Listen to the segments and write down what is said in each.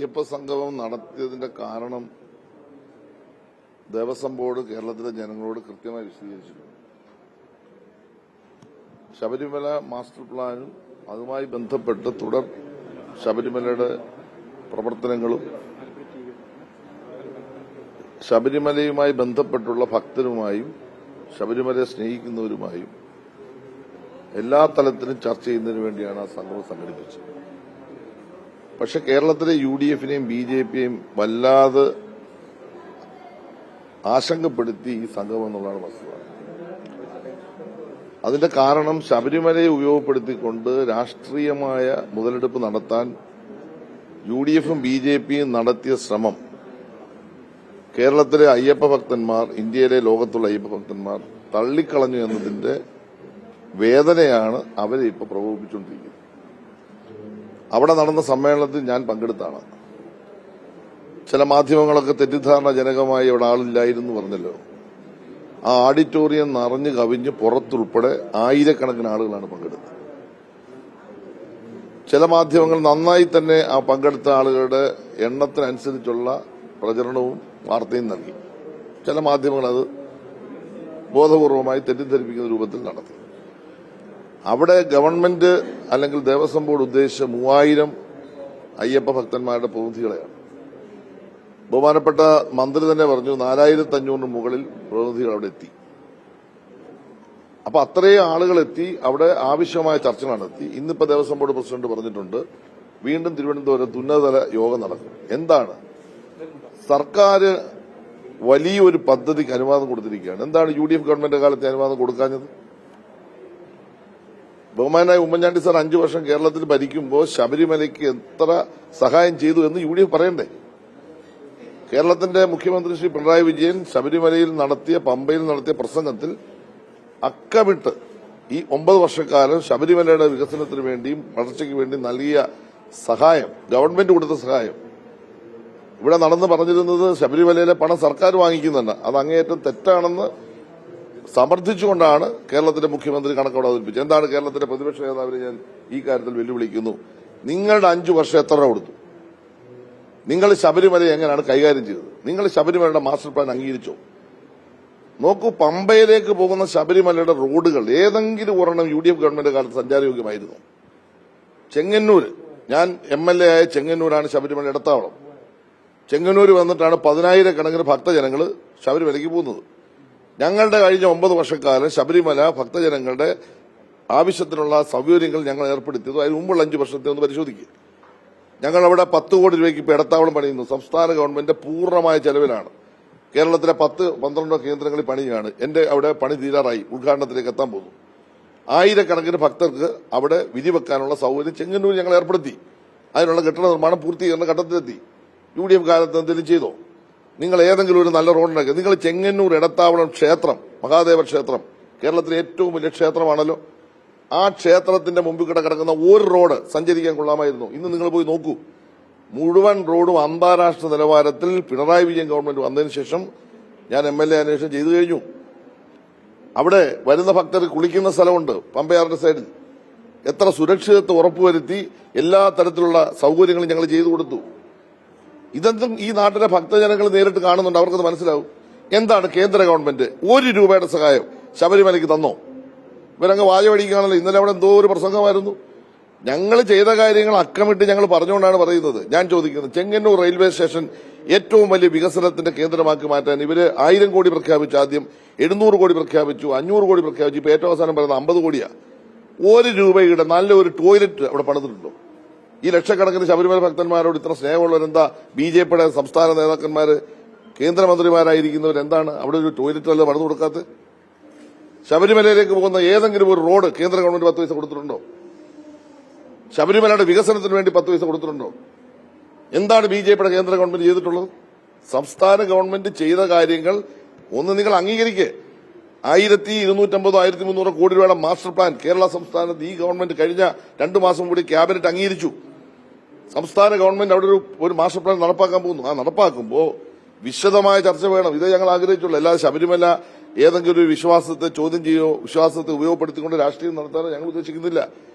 അയ്യപ്പ സംഗമം നടത്തിയതിന്റെ കാരണം ദേവസ്വം ബോർഡ് കേരളത്തിലെ ജനങ്ങളോട് കൃത്യമായി വിശദീകരിച്ചിട്ടുണ്ട്. ശബരിമല മാസ്റ്റർ പ്ലാനും അതുമായി ബന്ധപ്പെട്ട് തുടർ ശബരിമലയുടെ പ്രവർത്തനങ്ങളും ശബരിമലയുമായി ബന്ധപ്പെട്ടുള്ള ഭക്തരുമായും ശബരിമലയെ സ്നേഹിക്കുന്നവരുമായും എല്ലാ തലത്തിലും ചർച്ച ചെയ്യുന്നതിന് വേണ്ടിയാണ് ആ സംഗമം സംഘടിപ്പിച്ചത്. പക്ഷെ കേരളത്തിലെ UDF-നെയും BJP-യെയും വല്ലാതെ ആശങ്കപ്പെടുത്തി ഈ സംഗമം എന്നുള്ളതാണ് വസ്തുത. അതിന്റെ കാരണം ശബരിമലയെ ഉപയോഗപ്പെടുത്തിക്കൊണ്ട് രാഷ്ട്രീയമായ മുതലെടുപ്പ് നടത്താൻ UDF-ഉം BJP-യും നടത്തിയ ശ്രമം കേരളത്തിലെ അയ്യപ്പ ഭക്തന്മാർ, ഇന്ത്യയിലെ ലോകത്തുള്ള അയ്യപ്പ ഭക്തന്മാർ തള്ളിക്കളഞ്ഞു എന്നതിന്റെ വേദനയാണ് അവരെ ഇപ്പോൾ പ്രകോപിപ്പിച്ചുകൊണ്ടിരിക്കുന്നത്. അവിടെ നടന്ന സമ്മേളനത്തിൽ ഞാൻ പങ്കെടുത്താണ്. ചില മാധ്യമങ്ങളൊക്കെ തെറ്റിദ്ധാരണജനകമായി അവിടെ ആളില്ലായിരുന്നു പറഞ്ഞല്ലോ. ആ ഓഡിറ്റോറിയം നിറഞ്ഞു കവിഞ്ഞ് പുറത്തുൾപ്പെടെ ആയിരക്കണക്കിന് ആളുകളാണ് പങ്കെടുത്തത്. ചില മാധ്യമങ്ങൾ നന്നായി തന്നെ ആ പങ്കെടുത്ത ആളുകളുടെ എണ്ണത്തിനനുസരിച്ചുള്ള പ്രചരണവും വാർത്തയും നൽകി. ചില മാധ്യമങ്ങൾ അത് ബോധപൂർവമായി തെറ്റിദ്ധരിപ്പിക്കുന്ന രൂപത്തിൽ നടത്തി. അവിടെ ഗവൺമെന്റ് അല്ലെങ്കിൽ ദേവസ്വം ബോർഡ് ഉദ്ദേശിച്ച 3000 അയ്യപ്പ ഭക്തന്മാരുടെ പ്രതിനിധികളെയാണ്. ബഹുമാനപ്പെട്ട മന്ത്രി തന്നെ പറഞ്ഞു 4500 മുകളിൽ പ്രതിനിധികൾ അവിടെ എത്തി. അപ്പൊ അത്രയും ആളുകൾ എത്തി. അവിടെ ആവശ്യമായ ചർച്ചകൾ നടത്തി. ഇന്നിപ്പോ ദേവസ്വം ബോർഡ് പ്രസിഡന്റ് പറഞ്ഞിട്ടുണ്ട് വീണ്ടും തിരുവനന്തപുരത്ത് ഉന്നതതല യോഗം നടക്കും. എന്താണ്? സർക്കാർ വലിയൊരു പദ്ധതിക്ക് അനുവാദം കൊടുത്തിരിക്കുകയാണ്. എന്താണ് UDF ഗവൺമെന്റ് കാലത്തെ അനുവാദം കൊടുക്കാഞ്ഞത്? ബഹുമാനായ ഉമ്മൻചാണ്ടി സാർ 5 വർഷം കേരളത്തിൽ ഭരിക്കുമ്പോൾ ശബരിമലയ്ക്ക് എത്ര സഹായം ചെയ്തു എന്ന് UDF പറയണ്ടേ? കേരളത്തിന്റെ മുഖ്യമന്ത്രി ശ്രീ പിണറായി വിജയൻ ശബരിമലയിൽ നടത്തിയ, പമ്പയിൽ നടത്തിയ പ്രസംഗത്തിൽ അക്കമിട്ട് ഈ 9 വർഷക്കാലം ശബരിമലയുടെ വികസനത്തിന് വേണ്ടിയും വളർച്ചയ്ക്ക് വേണ്ടിയും നൽകിയ സഹായം, ഗവൺമെന്റ് കൊടുത്ത സഹായം ഇവിടെ നടന്ന് പറഞ്ഞിരുന്നത് ശബരിമലയിലെ പണം സർക്കാർ വാങ്ങിക്കുന്നുണ്ട്. അത് അങ്ങേയറ്റം തെറ്റാണെന്ന് സമർത്ഥിച്ചുകൊണ്ടാണ് കേരളത്തിലെ മുഖ്യമന്ത്രി കണക്കോടെ അവതരിപ്പിച്ചത്. എന്താണ് കേരളത്തിലെ പ്രതിപക്ഷ നേതാവിനെ ഞാൻ ഈ കാര്യത്തിൽ വെല്ലുവിളിക്കുന്നു. നിങ്ങളുടെ 5 വർഷം എത്ര കൊടുത്തു? നിങ്ങൾ ശബരിമല എങ്ങനെയാണ് കൈകാര്യം ചെയ്തത്? നിങ്ങൾ ശബരിമലയുടെ മാസ്റ്റർ പ്ലാൻ അംഗീകരിച്ചോ? നോക്കൂ, പമ്പയിലേക്ക് പോകുന്ന ശബരിമലയുടെ റോഡുകൾ ഏതെങ്കിലും ഒരെണ്ണം UDF ഗവൺമെന്റ് കാലത്ത് സഞ്ചാരയോഗ്യമായിരുന്നു? ചെങ്ങന്നൂർ, ഞാൻ MLA ആയ ചെങ്ങന്നൂരാണ് ശബരിമല ഇടത്താവളം. ചെങ്ങന്നൂർ വന്നിട്ടാണ് 10,000 ഭക്തജനങ്ങൾ ശബരിമലയ്ക്ക് പോകുന്നത്. ഞങ്ങളുടെ കഴിഞ്ഞ 9 വർഷക്കാലം ശബരിമല ഭക്തജനങ്ങളുടെ ആവശ്യത്തിനുള്ള സൗകര്യങ്ങൾ ഞങ്ങൾ ഏർപ്പെടുത്തിയത് അതിന് മുമ്പുള്ള 5 വർഷത്തെ ഒന്ന് പരിശോധിക്കുക. ഞങ്ങൾ അവിടെ 10 കോടി രൂപയ്ക്ക് ഇപ്പോൾ ഇടത്താവളം പണിയുന്നു. സംസ്ഥാന ഗവൺമെന്റ് പൂർണ്ണമായ ചെലവിലാണ്. കേരളത്തിലെ 10-12 കേന്ദ്രങ്ങളിൽ പണിയാണ്. എന്റെ അവിടെ പണി തീരാറായി, ഉദ്ഘാടനത്തിലേക്ക് എത്താൻ പോകുന്നു. ആയിരക്കണക്കിന് ഭക്തർക്ക് അവിടെ വിധിവെക്കാനുള്ള സൗകര്യം ചെങ്ങന്നൂർ ഞങ്ങൾ ഏർപ്പെടുത്തി. അതിനുള്ള കെട്ടിട നിർമ്മാണം പൂർത്തീകരണ ഘട്ടത്തിലെത്തി. UDF കാലത്ത് എന്തെങ്കിലും ചെയ്തോ? നിങ്ങൾ ഏതെങ്കിലും ഒരു നല്ല റോഡുണ്ടാക്കുക. നിങ്ങൾ ചെങ്ങന്നൂർ ഇടത്താവളം ക്ഷേത്രം, മഹാദേവ ക്ഷേത്രം കേരളത്തിലെ ഏറ്റവും വലിയ ക്ഷേത്രമാണല്ലോ. ആ ക്ഷേത്രത്തിന്റെ മുമ്പിൽ കിടക്കുന്ന ഒരു റോഡ് സഞ്ചരിക്കാൻ കൊള്ളാമായിരുന്നു. ഇന്ന് നിങ്ങൾ പോയി നോക്കൂ, മുഴുവൻ റോഡും അന്താരാഷ്ട്ര നിലവാരത്തിൽ പിണറായി വിജയൻ ഗവൺമെന്റ് വന്നതിന് ശേഷം ഞാൻ MLA അന്വേഷണം ചെയ്തു കഴിഞ്ഞു. അവിടെ വരുന്ന ഭക്തർ കുളിക്കുന്ന സ്ഥലമുണ്ട് പമ്പയാറിന്റെ സൈഡിൽ. എത്ര സുരക്ഷിതത്വം ഉറപ്പുവരുത്തി എല്ലാ തരത്തിലുള്ള സൗകര്യങ്ങളും ഞങ്ങൾ ചെയ്തു കൊടുത്തു. ഇതെന്തും ഈ നാട്ടിലെ ഭക്തജനങ്ങൾ നേരിട്ട് കാണുന്നുണ്ട്, അവർക്കത് മനസ്സിലാവും. എന്താണ് കേന്ദ്ര ഗവൺമെന്റ് 1 രൂപയുടെ സഹായം ശബരിമലയ്ക്ക് തന്നോ? ഇവരങ്ങ് വാചകടിക്കുകയാണല്ലോ. ഇന്നലെ അവിടെ എന്തോ ഒരു പ്രസംഗമായിരുന്നു. ഞങ്ങൾ ചെയ്ത കാര്യങ്ങൾ അക്കമിട്ട് ഞങ്ങൾ പറഞ്ഞുകൊണ്ടാണ് പറയുന്നത്. ഞാൻ ചോദിക്കുന്നത്, ചെങ്ങന്നൂർ റെയിൽവേ സ്റ്റേഷൻ ഏറ്റവും വലിയ വികസനത്തിന്റെ കേന്ദ്രമാക്കി മാറ്റാൻ ഇവര് 1000 കോടി പ്രഖ്യാപിച്ചു. ആദ്യം 700 കോടി പ്രഖ്യാപിച്ചു, 500 കോടി പ്രഖ്യാപിച്ചു. ഇപ്പൊ ഏറ്റവും അവസാനം പറയുന്നത് 50 കോടിയാ. 1 രൂപയുടെ നല്ലൊരു ടോയ്ലറ്റ് അവിടെ പണിതിട്ടുണ്ടോ? ഈ ലക്ഷക്കണക്കിന് ശബരിമല ഭക്തന്മാരോട് ഇത്ര സ്നേഹമുള്ളവരെന്താ? BJP-യുടെ സംസ്ഥാന നേതാക്കന്മാര്, കേന്ദ്രമന്ത്രിമാരായിരിക്കുന്നവരെന്താണ് അവിടെ ഒരു ടോയ്ലറ്റ് വല്ല പണിത് കൊടുക്കാത്തത്? ശബരിമലയിലേക്ക് പോകുന്ന ഏതെങ്കിലും ഒരു റോഡ് കേന്ദ്ര ഗവൺമെന്റ് 10 പൈസ കൊടുത്തിട്ടുണ്ടോ? ശബരിമലയുടെ വികസനത്തിന് വേണ്ടി 10 പൈസ കൊടുത്തിട്ടുണ്ടോ? എന്താണ് BJP-യുടെ കേന്ദ്ര ഗവൺമെന്റ് ചെയ്തിട്ടുള്ളത്? സംസ്ഥാന ഗവൺമെന്റ് ചെയ്ത കാര്യങ്ങൾ ഒന്ന് നിങ്ങൾ അംഗീകരിക്കേ. 1250 1300 കോടി രൂപയുടെ മാസ്റ്റർ പ്ലാൻ കേരള സംസ്ഥാനത്ത് ഈ ഗവൺമെന്റ് കഴിഞ്ഞ 2 മാസം കൂടി ക്യാബിനറ്റ് അംഗീകരിച്ചു. സംസ്ഥാന ഗവൺമെന്റ് അവിടെ ഒരു മാസ്റ്റർ പ്ലാൻ നടപ്പാക്കാൻ പോകുന്നു. ആ നടപ്പാക്കുമ്പോൾ വിശദമായ ചർച്ച വേണം. ഇതേ ഞങ്ങൾ ആഗ്രഹിച്ചുള്ളൂ. അല്ലാതെ ശബരിമല ഏതെങ്കിലും ഒരു വിശ്വാസത്തെ ചോദ്യം ചെയ്യോ വിശ്വാസത്തെ ഉപയോഗപ്പെടുത്തിക്കൊണ്ട് രാഷ്ട്രീയം നടത്താനോ ഞങ്ങൾ ഉദ്ദേശിക്കുന്നില്ല.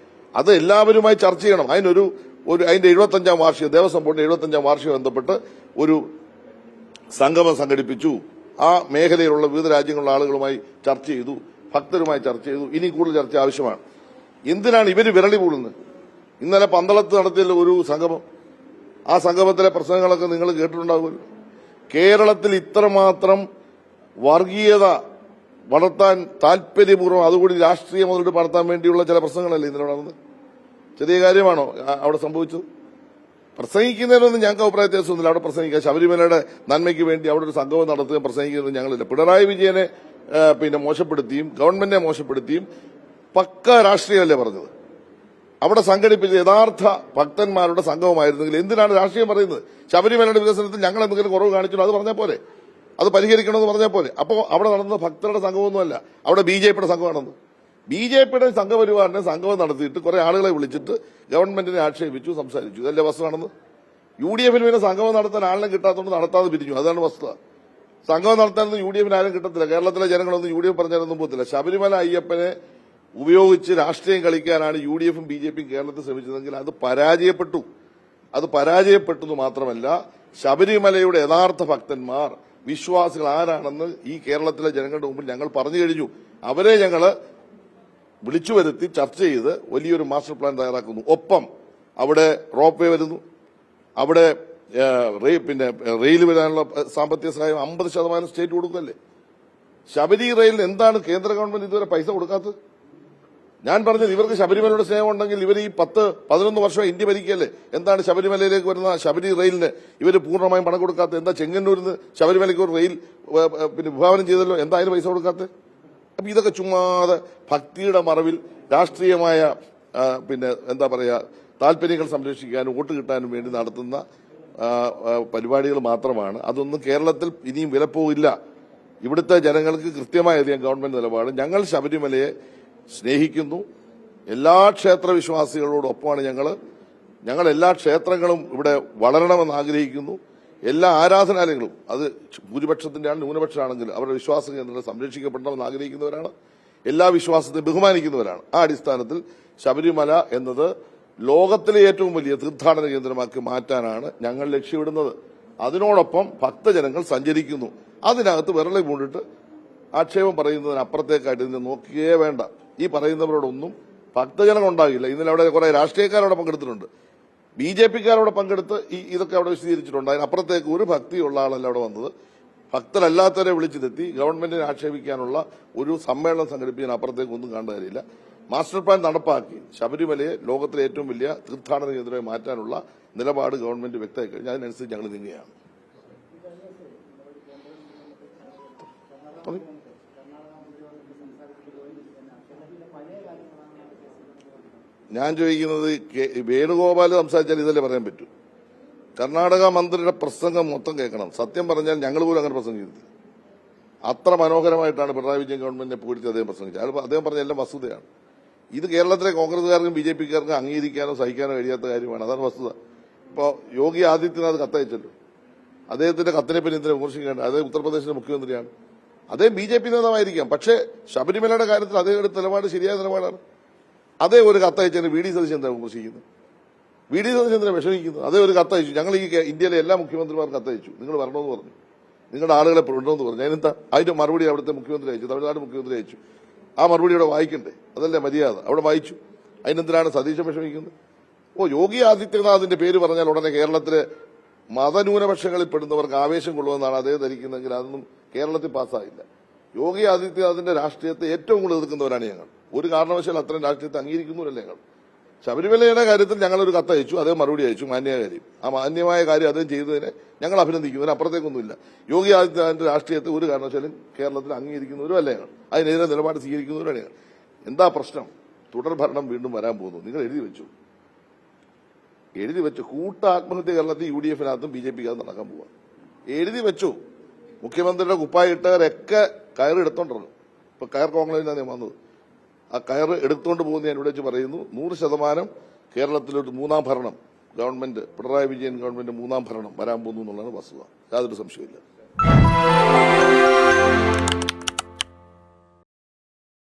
അത് എല്ലാവരുമായി ചർച്ച ചെയ്യണം. അതിനൊരു അതിന്റെ 75-ാം വാർഷികം, ദേവസ്വം ബോർഡിന്റെ 75-ാം വാർഷികം ബന്ധപ്പെട്ട് ഒരു സംഗമം സംഘടിപ്പിച്ചു. ആ മേഖലയിലുള്ള വിവിധ രാജ്യങ്ങളിലുള്ള ആളുകളുമായി ചർച്ച ചെയ്തു, ഭക്തരുമായി ചർച്ച ചെയ്തു. ഇനി കൂടുതൽ ചർച്ച ആവശ്യമാണ്. എന്തിനാണ് ഇവര് വിരളി കൂടുന്നത്? ഇന്നലെ പന്തളത്ത് നടത്തിയ ഒരു സംഗമം, ആ സംഗമത്തിലെ പ്രസംഗങ്ങളൊക്കെ നിങ്ങൾ കേട്ടിട്ടുണ്ടാകുമല്ലോ. കേരളത്തിൽ ഇത്രമാത്രം വർഗീയത വളർത്താൻ താല്പര്യപൂർവ്വം, അതുകൂടി രാഷ്ട്രീയം മുതൽ വളർത്താൻ വേണ്ടിയുള്ള ചില പ്രസംഗങ്ങളല്ലേ ഇന്നലെ നടന്നത്? ചെറിയ കാര്യമാണോ അവിടെ സംഭവിച്ചത്? പ്രസംഗിക്കുന്നതിനൊന്നും ഞങ്ങൾക്ക് അഭിപ്രായ വ്യത്യാസമൊന്നുമില്ല. അവിടെ പ്രസംഗിക്കുക, ശബരിമലയുടെ നന്മയ്ക്ക് വേണ്ടി അവിടെ ഒരു സംഗമം നടത്തുകയും പ്രസംഗിക്കുന്നത് ഞങ്ങളില്ല. പിണറായി വിജയനെ മോശപ്പെടുത്തിയും ഗവൺമെന്റിനെ മോശപ്പെടുത്തിയും പക്ക രാഷ്ട്രീയമല്ലേ പറഞ്ഞത്. അവിടെ സംഘടിപ്പിച്ച യഥാർത്ഥ ഭക്തന്മാരുടെ സംഗമമായിരുന്നെങ്കിൽ എന്തിനാണ് രാഷ്ട്രീയം പറയുന്നത്? ശബരിമലയുടെ വികസനത്തിൽ ഞങ്ങൾ എന്തെങ്കിലും കുറവ് കാണിച്ചു അത് പറഞ്ഞാൽ പോലെ, അത് പരിഹരിക്കണമെന്ന് പറഞ്ഞാൽ പോലെ. അപ്പോൾ അവിടെ നടന്നത് ഭക്തരുടെ സംഗമമൊന്നുമല്ല, അവിടെ BJPയുടെ സംഘം നടന്നു. BJPയുടെ സംഘപരിവാറിനെ സംഗമം നടത്തിയിട്ട് കുറെ ആളുകളെ വിളിച്ചിട്ട് ഗവൺമെന്റിനെ ആക്ഷേപിച്ചു, സംസാരിച്ചു. ഇതല്ലേ വസ്തുത നടന്നത്? UDFന് പിന്നെ സംഗമം നടത്താൻ ആളിനെ കിട്ടാത്തതുകൊണ്ട് നടത്താതെ പിരിഞ്ഞു. അതാണ് വസ്തുത. സംഗമം നടത്താനൊന്നും UDFന് ആരും കിട്ടത്തില്ല. കേരളത്തിലെ ജനങ്ങളൊന്നും UDF പറഞ്ഞാലൊന്നും പോകത്തില്ല. ശബരിമല അയ്യപ്പനെ ഉപയോഗിച്ച് രാഷ്ട്രീയം കളിക്കാനാണ് UDFും BJPയും കേരളത്തിൽ ശ്രമിച്ചതെങ്കിൽ അത് പരാജയപ്പെട്ടു. അത് പരാജയപ്പെട്ടു മാത്രമല്ല, ശബരിമലയുടെ യഥാർത്ഥ ഭക്തന്മാർ, വിശ്വാസികൾ ആരാണെന്ന് ഈ കേരളത്തിലെ ജനങ്ങളുടെ മുമ്പിൽ ഞങ്ങൾ പറഞ്ഞു കഴിഞ്ഞു. അവരെ ഞങ്ങൾ വിളിച്ചു വരുത്തി ചർച്ച ചെയ്ത് വലിയൊരു മാസ്റ്റർ പ്ലാൻ തയ്യാറാക്കുന്നു. ഒപ്പം അവിടെ റോപ്പ് വേ വരുന്നു, അവിടെ റെയിൽ വരാനുള്ള സാമ്പത്തിക സഹായം 50% സ്റ്റേറ്റ് കൊടുക്കല്ലേ. ശബരി റെയിലിന് എന്താണ് കേന്ദ്ര ഗവൺമെന്റ് ഇതുവരെ പൈസ കൊടുക്കാത്തത്? ഞാൻ പറഞ്ഞത് ഇവർക്ക് ശബരിമലയുടെ സ്നേഹം ഉണ്ടെങ്കിൽ ഇവർ ഈ 10-11 വർഷം ഇന്ത്യ ഭരിക്കല്ലേ. എന്താണ് ശബരിമലയിലേക്ക് വരുന്ന ശബരി റെയിലിന് ഇവർ പൂർണ്ണമായും പണം കൊടുക്കാത്തത്? എന്താ ചെങ്ങന്നൂരിൽ നിന്ന് ശബരിമലയ്ക്ക് ഒരു റെയിൽ വിഭാവനം ചെയ്തല്ലോ, എന്താ അതിന് പൈസ കൊടുക്കാത്തത്? അപ്പൊ ഇതൊക്കെ ചുമ്മാതെ ഭക്തിയുടെ മറവിൽ രാഷ്ട്രീയമായ എന്താ പറയാ താല്പര്യങ്ങൾ സംരക്ഷിക്കാനും വോട്ട് കിട്ടാനും വേണ്ടി നടത്തുന്ന പരിപാടികൾ മാത്രമാണ്. അതൊന്നും കേരളത്തിൽ ഇനിയും വിലപ്പോവില്ല. ഇവിടുത്തെ ജനങ്ങൾക്ക് കൃത്യമായി അറിയാം ഗവൺമെന്റ് നിലപാട്. ഞങ്ങൾ ശബരിമലയെ സ്നേഹിക്കുന്നു. എല്ലാ ക്ഷേത്ര വിശ്വാസികളോടൊപ്പമാണ് ഞങ്ങൾ എല്ലാ ക്ഷേത്രങ്ങളും ഇവിടെ വളരണമെന്ന് ആഗ്രഹിക്കുന്നു. എല്ലാ ആരാധനാലയങ്ങളും, അത് ഭൂരിപക്ഷത്തിന്റെ ന്യൂനപക്ഷമാണെങ്കിലും അവരുടെ വിശ്വാസ കേന്ദ്രങ്ങൾ സംരക്ഷിക്കപ്പെടണമെന്ന് ആഗ്രഹിക്കുന്നവരാണ്. എല്ലാ വിശ്വാസത്തെയും ബഹുമാനിക്കുന്നവരാണ്. ആ അടിസ്ഥാനത്തിൽ ശബരിമല എന്നത് ലോകത്തിലെ ഏറ്റവും വലിയ തീർത്ഥാടന കേന്ദ്രമാക്കി മാറ്റാനാണ് ഞങ്ങൾ ലക്ഷ്യമിടുന്നത്. അതിനോടൊപ്പം ഭക്തജനങ്ങൾ സഞ്ചരിക്കുന്നു. അതിനകത്ത് വിരളി മൂടിട്ട് ആക്ഷേപം പറയുന്നതിനപ്പുറത്തേക്കായിട്ട് ഇതിനെ നോക്കുകയേ വേണ്ട. ഈ പറയുന്നവരോടൊന്നും ഭക്തജനങ്ങൾ ഉണ്ടാകില്ല. ഇന്നലെ അവിടെ കുറെ രാഷ്ട്രീയക്കാരവിടെ പങ്കെടുത്തിട്ടുണ്ട്, BJPക്കാരോടെ പങ്കെടുത്ത് ഇതൊക്കെ അവിടെ വിശദീകരിച്ചിട്ടുണ്ട്. അതിനപ്പുറത്തേക്ക് ഒരു ഭക്തിയുള്ള ആളല്ല അവിടെ വന്നത്. ഭക്തരല്ലാത്തവരെ വിളിച്ചിരുത്തി ഗവൺമെന്റിനെ ആക്ഷേപിക്കാനുള്ള ഒരു സമ്മേളനം സംഘടിപ്പിക്കാൻ അപ്പുറത്തേക്ക് ഒന്നും കാണേണ്ട കാര്യമില്ല. മാസ്റ്റർ പ്ലാൻ നടപ്പാക്കി ശബരിമലയെ ലോകത്തിലെ ഏറ്റവും വലിയ തീർത്ഥാടന കേന്ദ്രമായി മാറ്റാനുള്ള നിലപാട് ഗവൺമെന്റ് വ്യക്തമാക്കി കഴിഞ്ഞാൽ അതിനനുസരിച്ച് ഞങ്ങൾ നീങ്ങുകയാണ്. ഞാൻ ചോദിക്കുന്നത്, വേണുഗോപാൽ സംസാരിച്ചാൽ ഇതല്ലേ പറയാൻ പറ്റൂ? കർണാടക മന്ത്രിയുടെ പ്രസംഗം മൊത്തം കേൾക്കണം. സത്യം പറഞ്ഞാൽ ഞങ്ങൾ പോലും അങ്ങനെ പ്രസംഗിച്ചിരുന്നു. അത്ര മനോഹരമായിട്ടാണ് പിണറായി വിജയൻ ഗവൺമെന്റിനെ പൂഴ്ത്തി അദ്ദേഹം പ്രസംഗിച്ചത്. അദ്ദേഹം പറഞ്ഞ എല്ലാം വസ്തുതയാണ്. ഇത് കേരളത്തിലെ കോൺഗ്രസുകാർക്കും BJPക്കാർക്കും അംഗീകരിക്കാനോ സഹിക്കാനോ കഴിയാത്ത കാര്യമാണ്. അതാണ് വസ്തുത. ഇപ്പോൾ യോഗി ആദിത്യനാഥ് കത്തയച്ചല്ലോ. അദ്ദേഹത്തിന്റെ കത്തിനെ പിന്നെ എന്തിനെ വിമർശിക്കേണ്ട? അദ്ദേഹം ഉത്തർപ്രദേശിന്റെ മുഖ്യമന്ത്രിയാണ്. അദ്ദേഹം BJP നേതാവായിരിക്കാം, പക്ഷേ ശബരിമലയുടെ കാര്യത്തിൽ അദ്ദേഹം എടുത്ത നിലപാട് ശരിയായ നിലപാടാണ്. അതേ ഒരു കത്തയച്ചതിന് VD സതീശൻ എന്താ വിമർശിക്കുന്നത്? VD സതീശൻ എന്തിനാ വിഷമിക്കുന്നത്? അതേ ഒരു കത്തയച്ചു. ഞങ്ങൾ ഈ ഇന്ത്യയിലെ എല്ലാ മുഖ്യമന്ത്രിമാർക്കും കത്തയച്ചു, നിങ്ങൾ വരണമെന്ന് പറഞ്ഞു, നിങ്ങളുടെ ആളുകളെ ഉണ്ടോന്ന് പറഞ്ഞു. അതിനെന്താ അതിന്റെ മറുപടി അവിടുത്തെ മുഖ്യമന്ത്രി അയച്ചു, തമിഴ്നാട് മുഖ്യമന്ത്രി അയച്ചു. ആ മറുപടി അവിടെ വായിക്കണ്ടേ? അതല്ലേ മര്യാദ? അവിടെ വായിച്ചു. അതിനെന്തിനാണ് സതീശൻ വിഷമിക്കുന്നത്? യോഗി ആദിത്യനാഥിന്റെ പേര് പറഞ്ഞാൽ ഉടനെ കേരളത്തിലെ മതന്യൂനപക്ഷങ്ങളിൽ പെടുന്നവർക്ക് ആവേശം കൊള്ളുമെന്നാണ് അദ്ദേഹം ധരിക്കുന്നതെങ്കിൽ അതൊന്നും കേരളത്തിൽ പാസ്സായില്ല. യോഗി ആദിത്യനാഥിന്റെ രാഷ്ട്രീയത്തെ ഏറ്റവും കൂടുതൽ എതിർക്കുന്നവരാണ് ഞങ്ങൾ. ഒരു കാരണവശാലും അത്തരം രാഷ്ട്രീയത്തെ അംഗീകരിക്കുന്നില്ല ഞങ്ങൾ. ശബരിമലയുടെ കാര്യത്തിൽ ഞങ്ങളൊരു കത്തയച്ചു, അദ്ദേഹം മറുപടി അയച്ചു, മാന്യമായ കാര്യം. ആ മാന്യമായ കാര്യം അദ്ദേഹം ചെയ്തതിനെ ഞങ്ങൾ അഭിനന്ദിക്കുന്നു. അതിനപ്പുറത്തേക്കൊന്നുമില്ല. യോഗി ആദിത്യനാഥിന്റെ രാഷ്ട്രീയത്തെ ഒരു കാരണവശാലും കേരളത്തിൽ അംഗീകരിക്കുന്നവരും അല്ല ഞങ്ങൾ. അതിനെതിരെ നിലപാട് സ്വീകരിക്കുന്നവരാണ് ഞങ്ങൾ. എന്താ പ്രശ്നം? തുടർ ഭരണം വീണ്ടും വരാൻ പോകുന്നു. നിങ്ങൾ എഴുതി വെച്ചു കൂട്ട ആത്മഹത്യ കേരളത്തിൽ UDFനകത്തും BJPക്കകത്തും നടക്കാൻ പോവാ. എഴുതി വെച്ചു. മുഖ്യമന്ത്രിയുടെ കുപ്പായിട്ടവരൊക്കെ കയറ് എടുത്തോണ്ടിരുന്നു. ഇപ്പൊ കയർ കോൺഗ്രസിനാണ് വന്നത്. ആ കയറ് എടുത്തുകൊണ്ട് പോകുന്ന ഞാൻ ഇവിടെ വെച്ച് പറയുന്നു, 100% കേരളത്തിലൊരു മൂന്നാം ഭരണം ഗവൺമെന്റ്, പിണറായി വിജയൻ ഗവൺമെന്റ് മൂന്നാം ഭരണം വരാൻ പോകുന്നു എന്നുള്ളതാണ് വസ്തുത. യാതൊരു സംശയമില്ല.